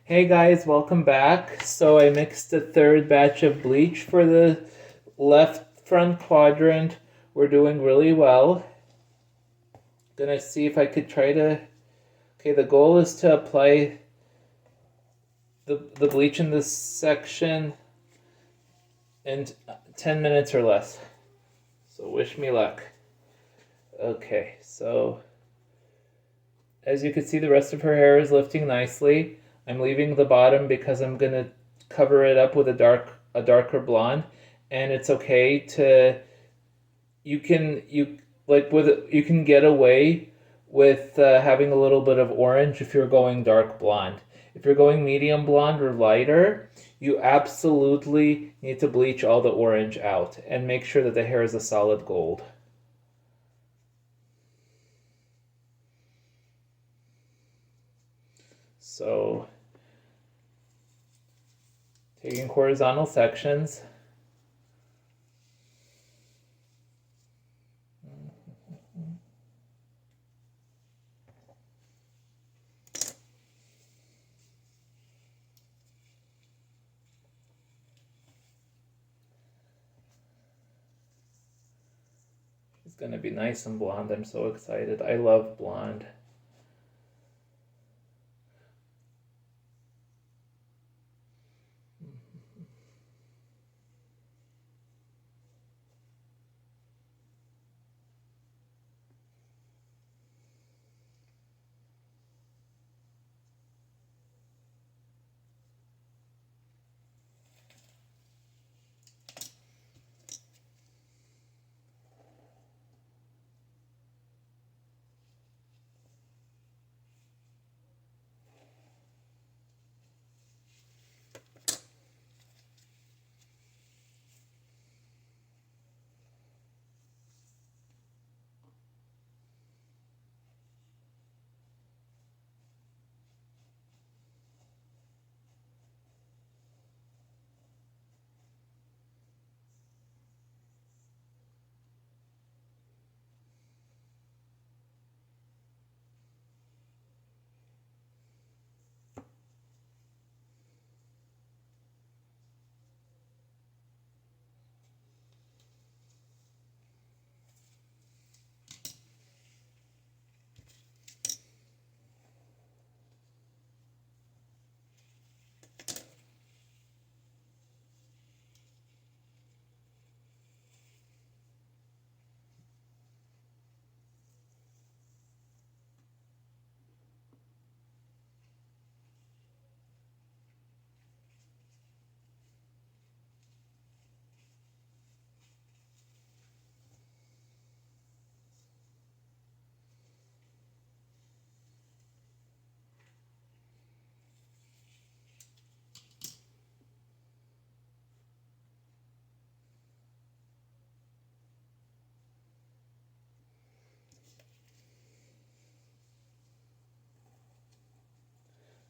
Hey guys, welcome back. So I mixed the third batch of bleach for the left front quadrant. We're doing really well. Gonna see if I could try to. Okay, the goal is to apply the bleach in this section in 10 minutes or less. So wish me luck. Okay, so as you can see, the rest of her hair is lifting nicely. I'm leaving the bottom because I'm gonna cover it up with a darker blonde, and it's okay to you can get away with having a little bit of orange if you're going dark blonde. If you're going medium blonde or lighter, you absolutely need to bleach all the orange out and make sure that the hair is a solid gold. So, taking horizontal sections. It's gonna be nice and blonde. I'm so excited. I love blonde.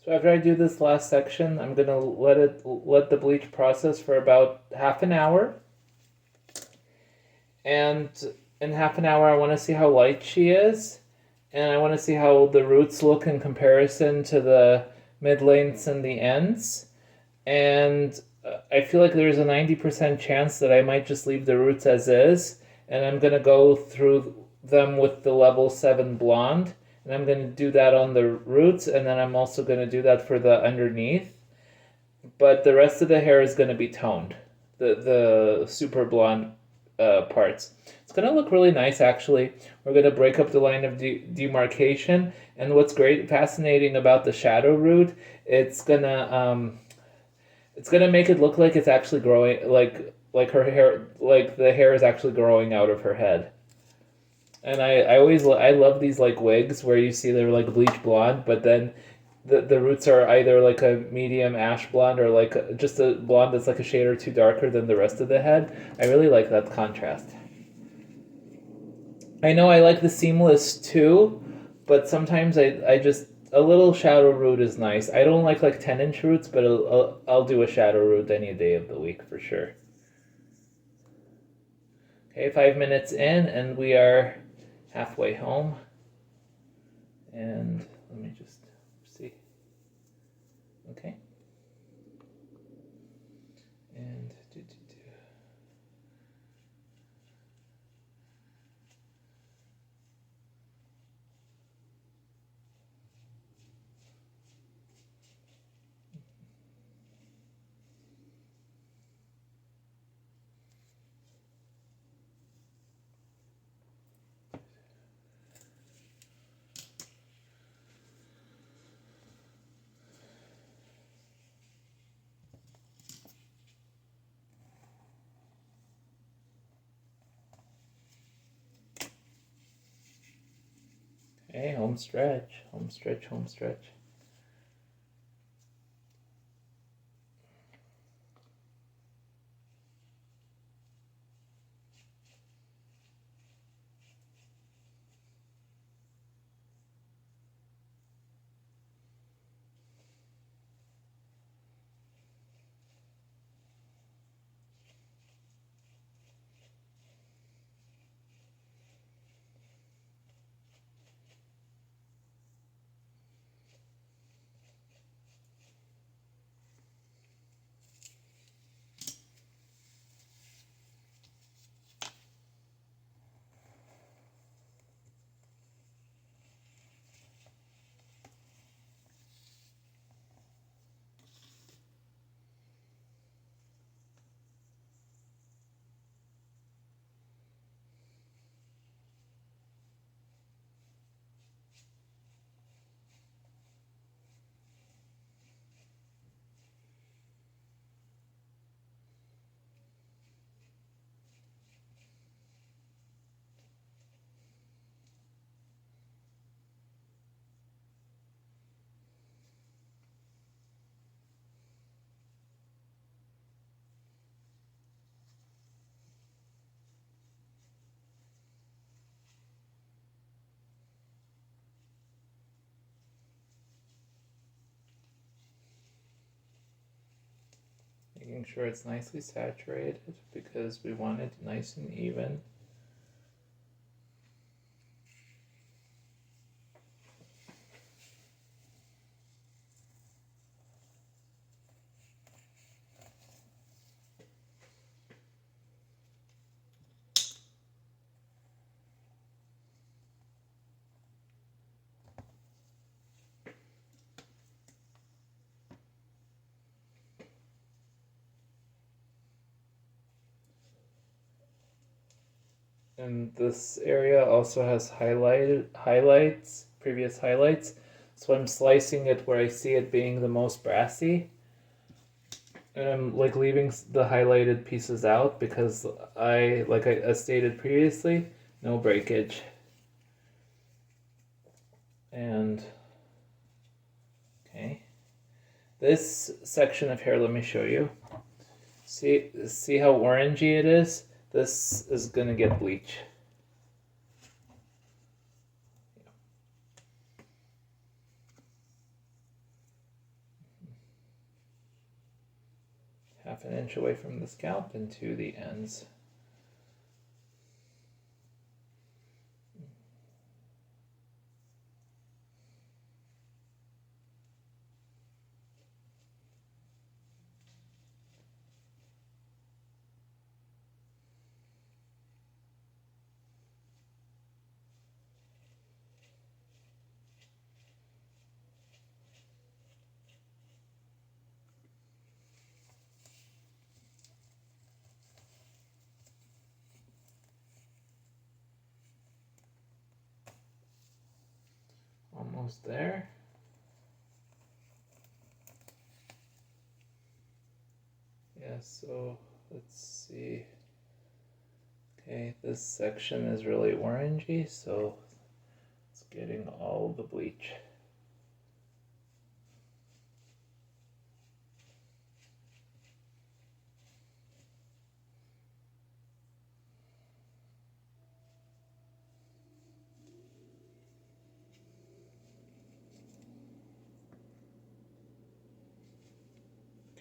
So after I do this last section, I'm gonna let the bleach process for about half an hour. And in half an hour, I want to see how light she is, and I want to see how the roots look in comparison to the mid lengths and the ends. And I feel like there's a 90% chance that I might just leave the roots as is, and I'm gonna go through them with the level 7 blonde, and I'm gonna do that on the roots, and then I'm also gonna do that for the underneath. But the rest of the hair is gonna be toned, the super blonde parts. It's gonna look really nice actually. We're gonna break up the line of demarcation, and what's fascinating about the shadow root, it's gonna make it look like it's actually growing, like her hair, like the hair is actually growing out of her head. And I love these like wigs where you see they're like bleach blonde, but then the roots are either like a medium ash blonde or like just a blonde that's like a shade or two darker than the rest of the head. I really like that contrast. I know I like the seamless too, but sometimes I just a little shadow root is nice. I don't like 10-inch roots, but I'll do a shadow root any day of the week for sure. Okay, 5 minutes in, and we are halfway home. And let me just see. Okay. home stretch, home stretch, home stretch. Making sure it's nicely saturated because we want it nice and even. And this area also has previous highlights. So I'm slicing it where I see it being the most brassy. And I'm like leaving the highlighted pieces out because like I stated previously, no breakage. And okay, this section of hair, let me show you. See how orangey it is? This is gonna get bleach. Half an inch away from the scalp and to the ends. Almost there. Yeah, so let's see. Okay, this section is really orangey, so it's getting all the bleach.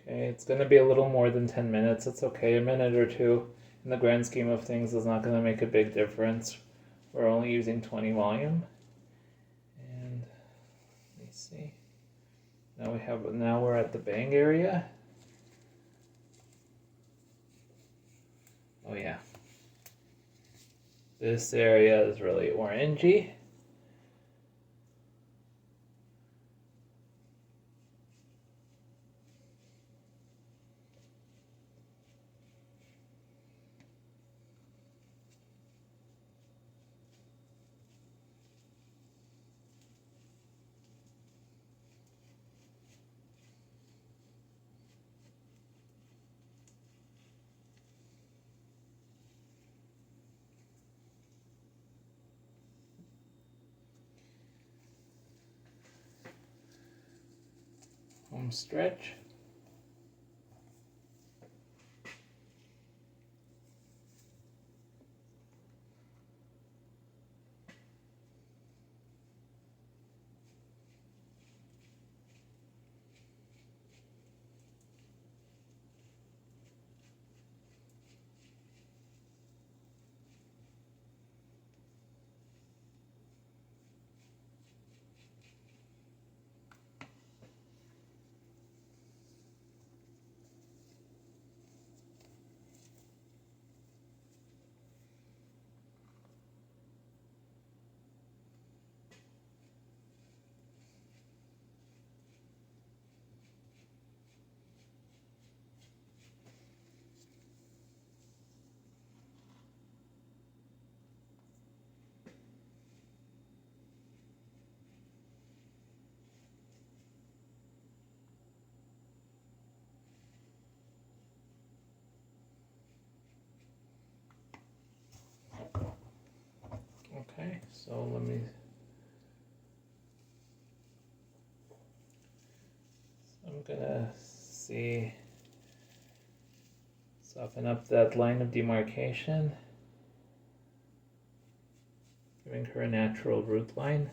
Okay, it's going to be a little more than 10 minutes. It's okay, a minute or two in the grand scheme of things is not going to make a big difference. We're only using 20 volume. And let me see. Now we're at the bang area. Oh yeah. This area is really orangey. home stretch. Okay, so I'm gonna soften up that line of demarcation, giving her a natural root line.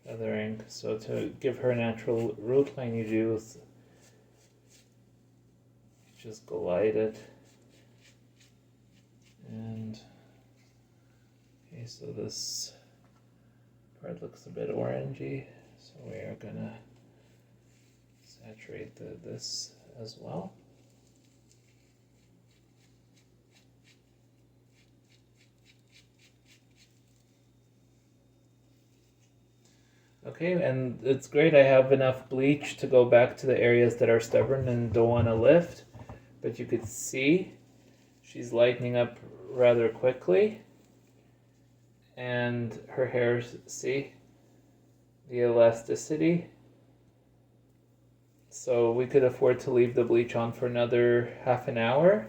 Feathering, so to give her a natural root line, you just glide it. And okay, so this part looks a bit orangey, so we are gonna saturate this as well. Okay, and it's great. I have enough bleach to go back to the areas that are stubborn and don't want to lift, but you could see she's lightening up rather quickly, and her hair, see the elasticity. So we could afford to leave the bleach on for another half an hour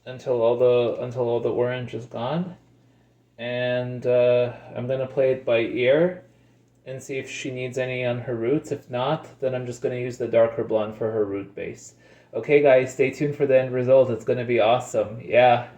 until all the orange is gone, and I'm gonna play it by ear and see if she needs any on her roots. If not, then I'm just gonna use the darker blonde for her root base. Okay guys, stay tuned for the end result. It's gonna be awesome. Yeah.